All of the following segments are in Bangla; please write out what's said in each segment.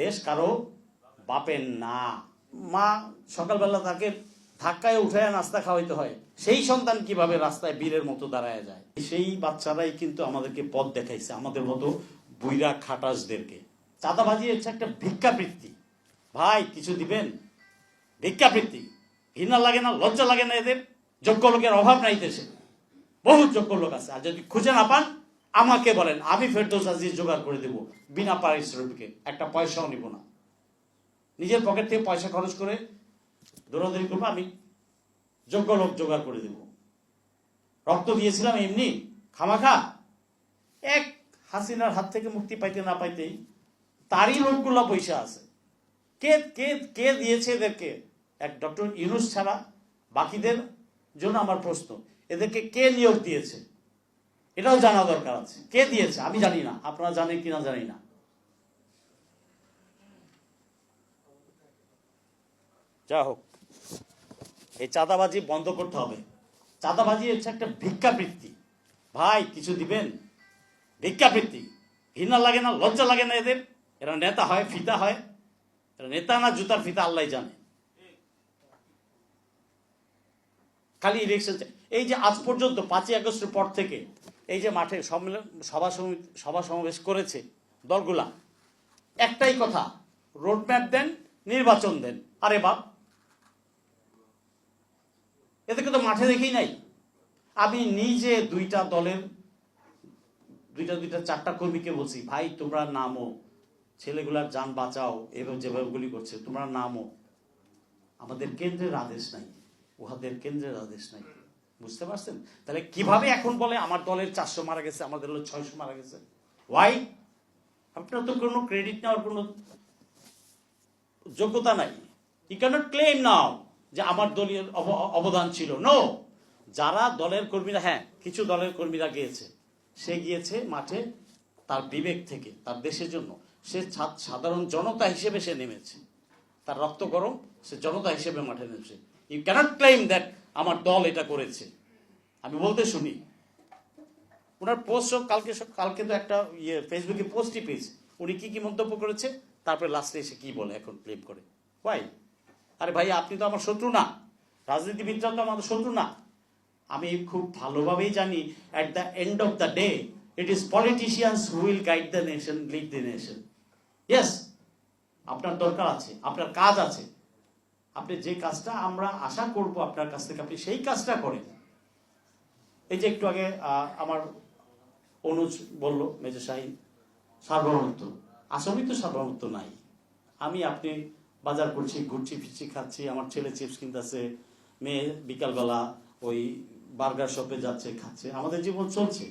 দেশ কারো বাপের না। মা সকালবেলা তাকে ধাক্কায় উঠায় নাস্তা খাওয়াইতে হয়, সেই সন্তান কিভাবে রাস্তায় বীরের মতো দাঁড়ায় যায়? সেই বাচ্চারাই কিন্তু আমাদেরকে পথ দেখাইছে, আমাদের মতো বুইরা খাটাসদেরকে। চাঁদাবাজি হচ্ছে একটা ভিক্ষাবৃত্তি। ভাই কিছু দিবেন? ভিক্ষাবৃত্তি। ঘৃণা লাগে না, লজ্জা লাগে না এদের? যোগ্য লোকের অভাব নাই দেশে, বহুত যোগ্য লোক আছে। আর যদি খুঁজে না পান আমাকে বলেন, আমি ফেরদৌস আজিজ জোগাড় করে দেবো বিনা পারিশ্রমিকে, একটা পয়সাও নিব না। নিজের পকেট থেকে পয়সা খরচ করে দৌড়াদৌড়ি করবো, আমি যোগ্য লোক জোগাড় করে দেব। রক্ত দিয়েছিলাম এমনি খামাখা? এক হাসিনার হাত থেকে মুক্তি পাইতে না পাইতেই তারই লোকগুলো পয়সা আছে। কে কে কে দিয়েছে এদেরকে? এক ডক্টর ইউনূস ছাড়া বাকিদের জন্য আমার প্রশ্ন, এদেরকে কে নিয়োগ দিয়েছে? এটাও জানা দরকার আছে। কে দিয়েছে আমি জানি না, আপনারা জানেন কিনা জানি না। যা হোক, এই চাঁদাবাজি বন্ধ করতে হবে। চাঁদাবাজি হচ্ছে একটা ভিক্ষাবৃত্তি। ভাই কিছু দিবেন? ভিক্ষাবৃত্তি। ঘৃণা লাগে না, লজ্জা লাগে না এদের? এরা নেতা হয়, ফিতা হয়? এরা নেতা না জুতার ফিতা আল্লাহ জানে। খালি ইলেকশন। এই যে আজ পর্যন্ত 5ই আগস্টের পর থেকে এই যে মাঠে সম্মেলন সভা সমাবেশ করেছে দলগুলা, একটাই কথা, রোডম্যাপ দেন, নির্বাচন দেন। আরে বাপ, এদেরকে তো মাঠে দেখেই নাই। আমি নিজে দুইটা দলের দুইটা 4টা কর্মীকে বলছি, ভাই তোমরা নামো, ছেলেগুলার যান বাঁচাও, এভাবে যেভাবে গুলি করছে তোমরা নামো। আমাদের কেন্দ্রের আদেশ নাই, উহাদের কেন্দ্রের আদেশ নাই। বুঝতে পারছেন? তাহলে কিভাবে এখন বলে আমার দলের 400 মারা গেছে, আমাদের দলের 600 মারা গেছে? ওয়াই? আপনার তো কোনো ক্রেডিট নেওয়ার কোনো যোগ্যতা নাই। ইউ ক্যানট ক্লেম নাও যে আমার দলীয় অবদান ছিল। নো। যারা দলের কর্মীরা, হ্যাঁ কিছু দলের কর্মীরা গিয়েছে, সে গিয়েছে মাঠে তার বিবেক থেকে, তার দেশের জন্য। সে সাধারণ জনতা হিসেবে সে নেমেছে, তার রক্ত গরম, সে জনতা হিসেবে মাঠে নেমেছে। ইউ ক্যানট ক্লেম দ্যাট আমার দল এটা করেছে। আমি বলতে শুনি ওনার পোস্ট, কালকে তো একটা ফেসবুকে পোস্টই পেয়েছে, উনি কি মন্তব্য করেছে, তারপরে লাস্টে এসে কি বলে এখন ক্লেম করে। ওয়াই? আরে ভাই আপনি তো আমার শত্রু না, রাজনীতিবিদরা তো আমাদের শত্রু না। আমি খুব ভালোভাবেই জানি at the end of the day it is politicians who will guide the nation, lead the nation. Yes, আপনার দরকার আছে, আপনার কাজ আছে, আপনি যে কাজটা আমরা আশা করব আপনার কাছ থেকে, আপনি সেই কাজটা করেন। এই যে একটু আগে আমার অনুজ বলল, মেজর শাহিন, সার্বভৌমত্ব। আসলেই তো সার্বভৌমত্ব নাই। আপনি বাজার করছি, ঘুরছি ফিরছি, খাচ্ছি, আমার ছেলে চিপস কিনতেছে, মেয়ে বিকালবেলা ওই বার্গার শপে যাচ্ছে, খাচ্ছে, আমাদের জীবন চলছে।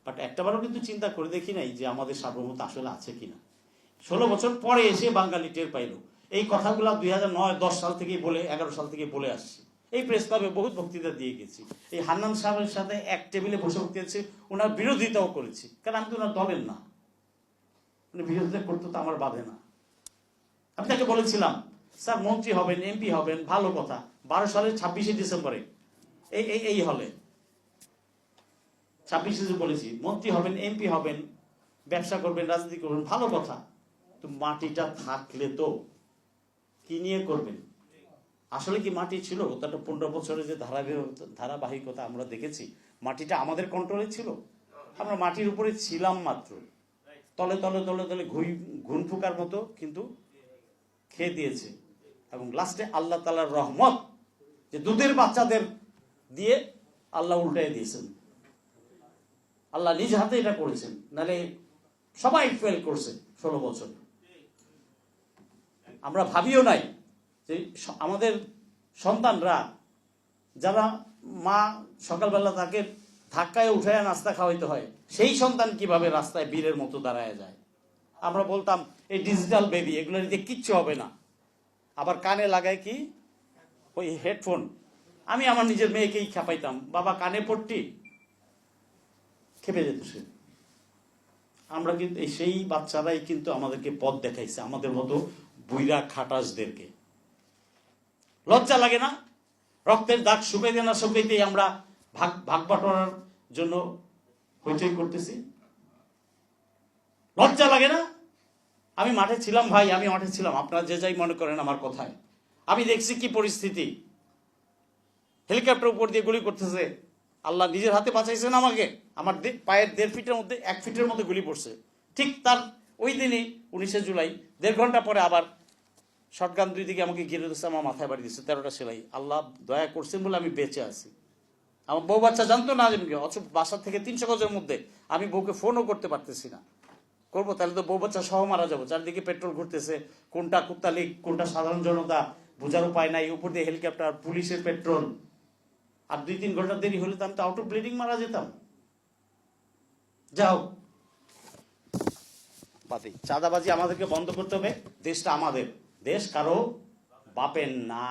বাট একটাবারও কিন্তু চিন্তা করে দেখি নাই যে আমাদের সার্বভৌমত্ব আসলে আছে কিনা। 16 বছর পরে এসে বাঙালি টের পাইল। এই কথাগুলো 2009-10 সাল থেকে বলে, 11 সাল থেকে বলে আসছি। এই প্রেস ক্লাবে বহুত বক্তৃতা দিয়ে গেছি। এই হান্নান সাহেবের সাথে এক টেবিলে বসে বক্তৃতা, ওনার বিরোধিতাও করেছি, কারণ আমি তো ওনার দলের না। উনি বিরোধিতা করতে তো আমার বাধে না। আমি তাকে বলেছিলাম, স্যার মন্ত্রী হবেন, এমপি হবেন, ভালো কথা। 12 সালের 26শে ডিসেম্বরে এই হলে 26শে বলেছি, মন্ত্রী হবেন, এমপি হবেন, ব্যবসা করবেন, রাজনীতি করবেন, ভালো কথা। তো মাটিটা থাকলে তো কি নিয়ে করবেন? আসলে কি মাটি ছিল? ওটা 15 বছরের যে ধারাবাহিকতা আমরা দেখেছি, মাটিটা আমাদের কন্ট্রোলে ছিল? আমরা মাটির উপরে ছিলাম মাত্র, তলে তলে তলে তলে ঘুন ফুকার মতো কিন্তু খেয়ে দিয়েছে। এবং লাস্টে আল্লাহ তাআলার রহমত, যে দুধের বাচ্চাদের দিয়ে আল্লাহ উল্টাই দিয়েছেন। আল্লাহ নিজ হাতে এটা করেছেন, নাহলে সবাই ফেল করছে 16 বছর। আমরা ভাবিও নাই যে আমাদের সন্তানরা, যারা মা সকালবেলা তাকে ধাক্কায় উঠায় নাস্তা খাওয়াইতে হয়, সেই সন্তান কিভাবে রাস্তায় বীরের মতো দাঁড়ায় যায়। আমরা বলতাম এই ডিজিটাল বেবি, এগুলো নিতে কিচ্ছু হবে না। আবার কানে লাগায় কি ওই হেডফোন। আমি আমার নিজের মেয়েকেই খেপাইতাম, বাবা কানে পট্টি, খেপে যেত সে। আমরা কিন্তু সেই বাচ্চারাই কিন্তু আমাদেরকে পথ দেখাইছে, আমাদের মতো বুইরা খাটাসদেরকে। লজ্জা লাগে না? রক্তের দাগ শুকাইতে না শুকাইতেই আমরা ভাগ বাটোয়ারার জন্য হইচই করতেছি। লজ্জা লাগে না? আমি মাঠে ছিলাম ভাই, আমি মাঠে ছিলাম, আপনারা যে যাই মনে করেন আমার কথায়। আমি দেখছি কি পরিস্থিতি, হেলিকপ্টার উপর দিয়ে গুলি করতেছে। আল্লাহ নিজের হাতে বাঁচাইছেন আমাকে। আমার পায়ের 1.5 ফিটের মধ্যে 1 ফিটের মধ্যে গুলি পড়ছে। ঠিক তার ওই দিনই 19শে জুলাই 1.5 ঘন্টা পরে আবার শটগান 2 দিকে আমাকে ঘিরে দিচ্ছে, আমার মাথায় বাড়ি দিচ্ছে 13টা সেলাই। আল্লাহ দয়া করছেন বলে আমি বেঁচে আছি। আমার বউ বাচ্চা জানতো না যে অথচ বাসা থেকে 300 গজের মধ্যে, আমি বউকে ফোনও করতে পারতেছি না। করবো তাহলে তো বউ বাচ্চা সহ মারা যাবো। চারদিকে পেট্রোল ঘুরতেছে, কোনটা কুত্তালিক কোনটা সাধারণ জনতা বোঝার উপায় নাই। উপর দিয়ে হেলিকপ্টার, পুলিশের পেট্রোল। আর 2-3 ঘন্টা দেরি হলে তো আমি তো আউট অফ ব্লিডিং মারা যেতাম। যাও বাদে, চাঁদাবাজি আমাদেরকে বন্ধ করতে হবে। দেশটা আমাদের, দেশ কারো বাপের না।